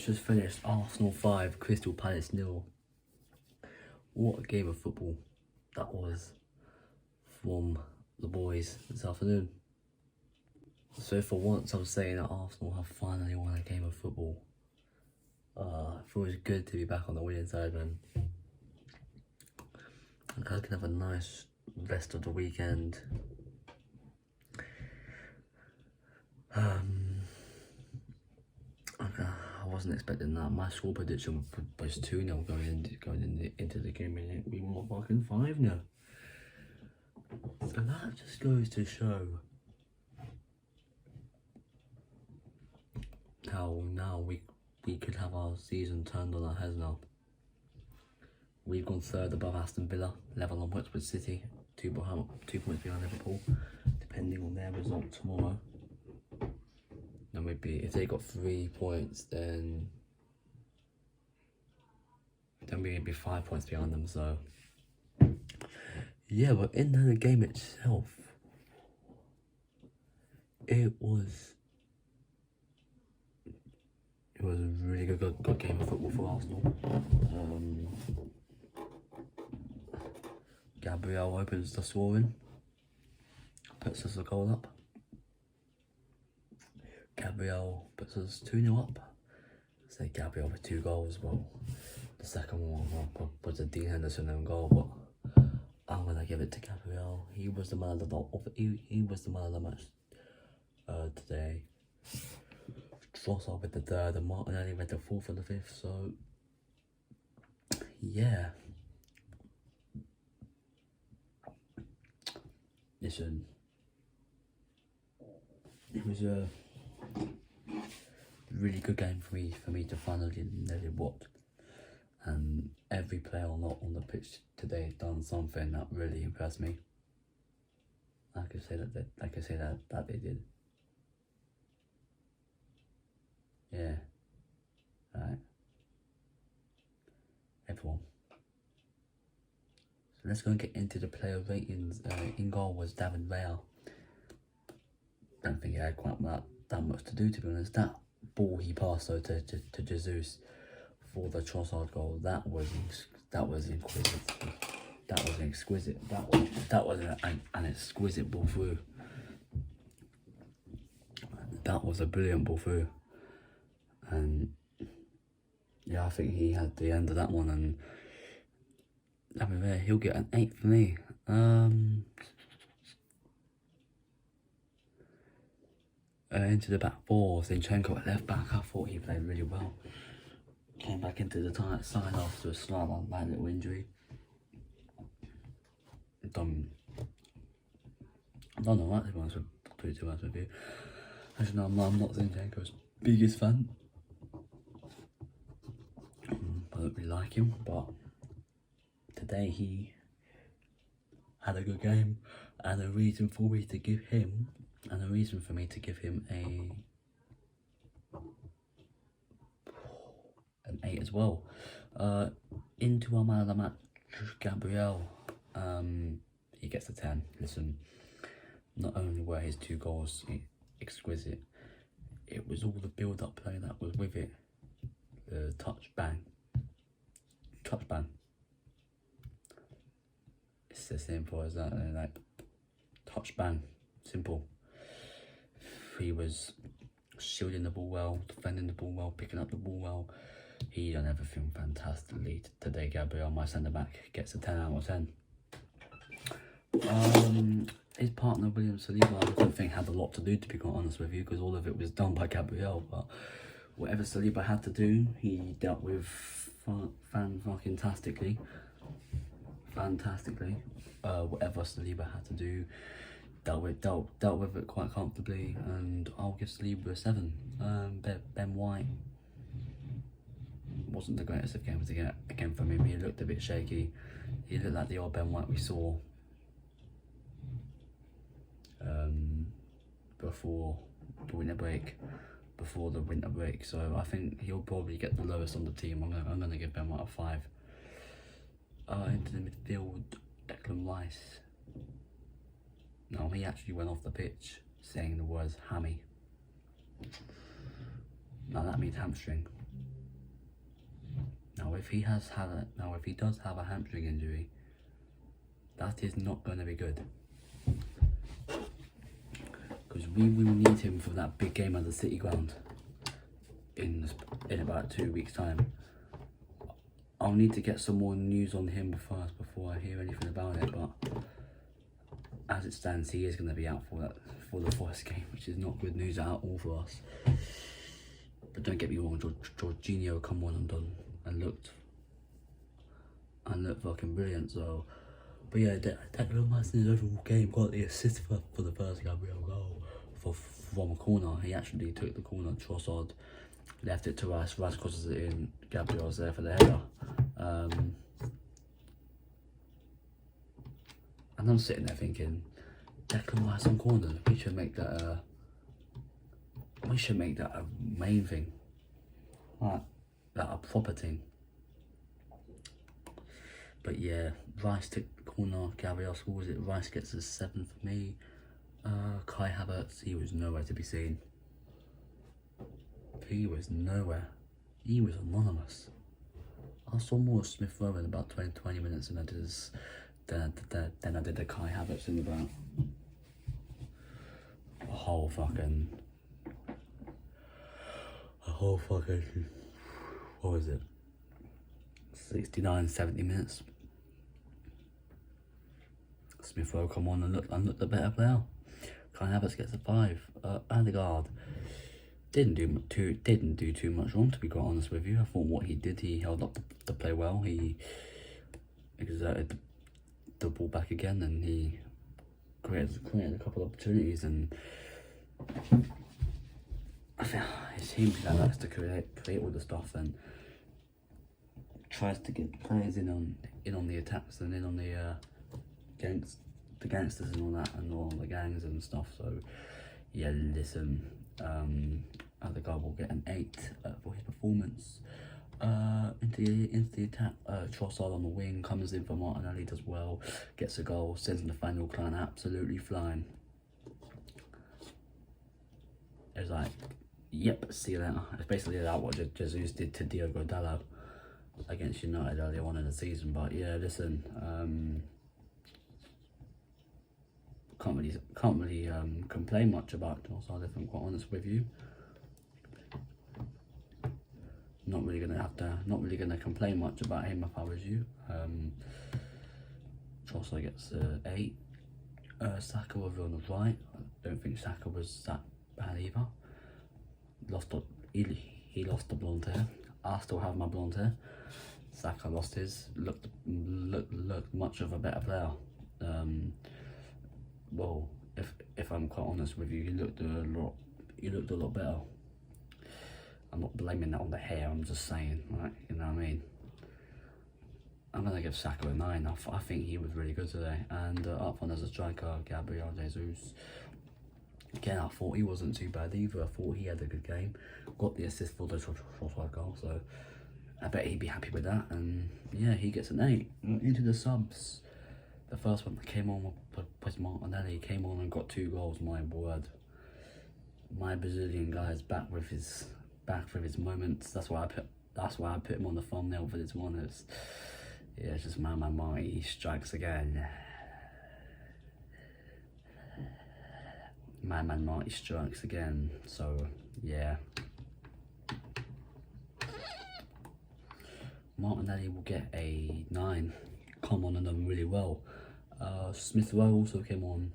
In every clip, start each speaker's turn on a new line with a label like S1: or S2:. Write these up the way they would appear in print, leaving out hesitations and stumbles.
S1: it's just finished. Arsenal 5, Crystal Palace 0. What a game of football that was from the boys this afternoon. So for once I'm saying that Arsenal have finally won a game of football. It feels good to be back on the winning side, man. I can have a nice rest of the weekend. I wasn't expecting that. My score prediction was 2-0 going into the game, and we won fucking 5-0. So that just goes to show how now we could have our season turned on our heads now. We've gone third above Aston Villa, level on Watford City, 2 points behind Liverpool, depending on their result tomorrow. Then we'd be, if they got 3 points, then we'd be 5 points behind them. So yeah, but in the game itself, it was a really good game of football for Arsenal. Gabriel opens the scoring, puts us a goal up. Gabriel puts us 2-0 up. Say Gabriel with 2 goals. Well, the second one was a Dean Henderson own goal, but I'm gonna give it to Gabriel. He was the man of the he was the man of the match today. Trossard with the 3rd and Martinelli with the 4th and the 5th. So yeah. Listen, it was a really good game for me to finally watch, and every player on the pitch today done something that really impressed me. I could say that they did. Yeah, right. Everyone. So let's go and get into the player ratings. In goal was David Raya. Don't think he had quite that much to do, to be honest. That ball he passed though to Jesus for the Trossard goal, that was exquisite. That was exquisite. That was an exquisite ball through. That was a brilliant ball through. And yeah, I think he had the end of that one, and I mean, he'll get an 8 for me. Into the back 4, Zinchenko at left back. I thought he played really well. Came back into the side after a slight little injury. Done alright, to be honest with you. As you know, I'm not Zinchenko's biggest fan. I don't really like him, but today he had a good game, and a reason for me to give him an 8 as well. Into our man of the match, Gabriel. He gets a 10. Listen, not only were his 2 goals exquisite, it was all the build-up play that was with it. The touch bang. It's as simple as that. Like, touch bang, simple. He was shielding the ball well, defending the ball well, picking up the ball well. He done everything fantastically today. Gabriel, my centre back, gets a 10 out of 10. His partner William Saliba, I don't think had a lot to do, to be quite honest with you, because all of it was done by Gabriel. But whatever Saliba had to do, he dealt with fantastically. Whatever Saliba had to do, dealt with it quite comfortably, and I'll give Saliba a 7. Ben White wasn't the greatest of games again from him. He looked a bit shaky. He looked like the old Ben White we saw before the winter break. So I think he'll probably get the lowest on the team. I'm gonna give Ben White a 5. Into the midfield, Declan Rice. No, he actually went off the pitch saying the words hammy. Now that means hamstring. Now, if he does have a hamstring injury, that is not going to be good. Because we will need him for that big game at the City ground in about 2 weeks' time. I'll need to get some more news on him first before I hear anything about it, but as it stands, he is going to be out for the first game, which is not good news at all for us. But don't get me wrong, Jorginho come on and looked fucking brilliant. So, but yeah, Declan Rice in his overall game got the assist for the first Gabriel goal from a corner. He actually took the corner. Trossard left it to Rice. Rice crosses it in. Gabriel's there for the header. And I'm sitting there thinking, Declan Rice on corner. We should make that a main thing, like that a proper thing. But yeah, Rice took the corner. Gabriel scores it. Rice gets his 7th for me. Kai Havertz, he was nowhere to be seen. He was nowhere. He was anonymous. I saw more Smith Rowe in about 20 minutes than I did the Kai Havertz in about a whole fucking, what was it, 69, 70 minutes. Smith Rowe come on and looked the better player. Kai Havertz gets a 5. Odegaard didn't do too much wrong, to be quite honest with you. I thought what he did, he held up the play well. He exerted the ball back again, and he created a couple of opportunities. And I think it seems that likes to create all the stuff and tries to get players in on the attacks and in on the gangsters and all that, and all the gangs and stuff. So yeah, listen, Odegaard will get an 8 for his performance. Into the attack, Trossard on the wing comes in for Martinelli, does well, gets a goal, sends Nathaniel Klein absolutely flying. It was like, yep, see you later. It's basically like what Jesus did to Diogo Dalot against United earlier on in the season. But yeah, listen, can't really complain much about Trossard, if I'm quite honest with you. Not really gonna complain much about him if I was you. Trossard gets 8. Saka over on the right. I don't think Saka was that bad either. He lost the blonde hair. I still have my blonde hair. Saka lost his. Looked much of a better player. Well, if I'm quite honest with you, he looked a lot better. I'm not blaming that on the hair, I'm just saying, right, you know what I mean? I'm going to give Saka a 9. I think he was really good today. And up front as a striker, Gabriel Jesus. Again, I thought he wasn't too bad either. I thought he had a good game. Got the assist for the Trossard goal, so I bet he'd be happy with that. And yeah, he gets an 8. Into the subs. The first one that came on was Martinelli. He came on and got 2 goals, my word. My Brazilian guy is back with his moments. That's why I put him on the thumbnail for this one. It's just my Marty strikes again. My man Marty strikes again. So yeah, Martinelli will get a 9. Come on and done really well. Smith Rowe also came on.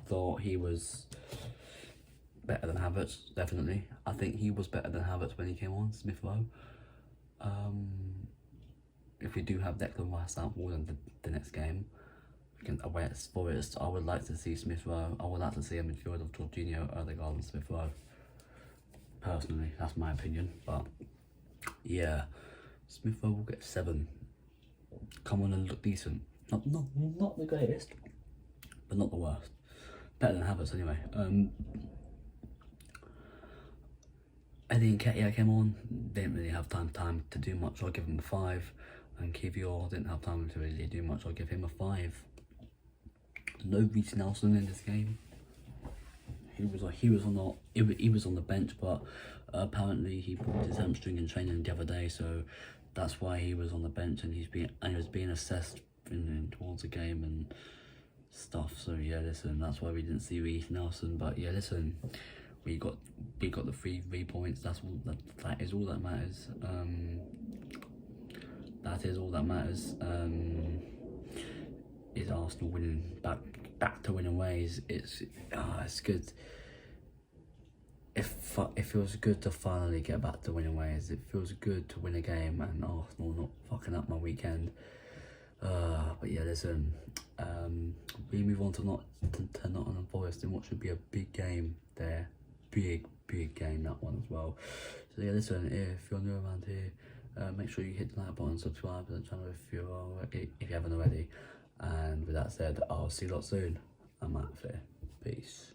S1: Thought he was better than Havertz, definitely. I think he was better than Havertz when he came on, Smith Rowe. If we do have Declan Rice out more than the next game against away at Forest, I would like to see Smith Rowe. I would like to see a midfield of Jorginho, Odegaard and Smith Rowe. Personally, that's my opinion. But yeah, Smith Rowe will get 7. Come on and look decent. Not the greatest, but not the worst. Better than Havertz anyway. Eddie Nketiah came on, didn't really have time to do much. I'll give him a 5. And Kivior didn't have time to really do much. I'll give him a 5. No Reece Nelson in this game. He was on the bench, but apparently he pulled his hamstring in training the other day, so that's why he was on the bench, and he was being assessed towards the game and stuff. So yeah, listen, that's why we didn't see Reece Nelson. But yeah, listen, we got the 3 points. That is all that matters. That is all that matters. Is Arsenal winning back to winning ways? It's good. It feels good to finally get back to winning ways. It feels good to win a game and Arsenal not fucking up my weekend. But yeah, listen, we move on to Nottingham Forest in what should be a big game there. Big game, that one as well. So yeah, listen, if you're new around here, make sure you hit the like button, subscribe to the channel if you haven't already. And with that said, I'll see you lot soon. I'm out of here. Peace.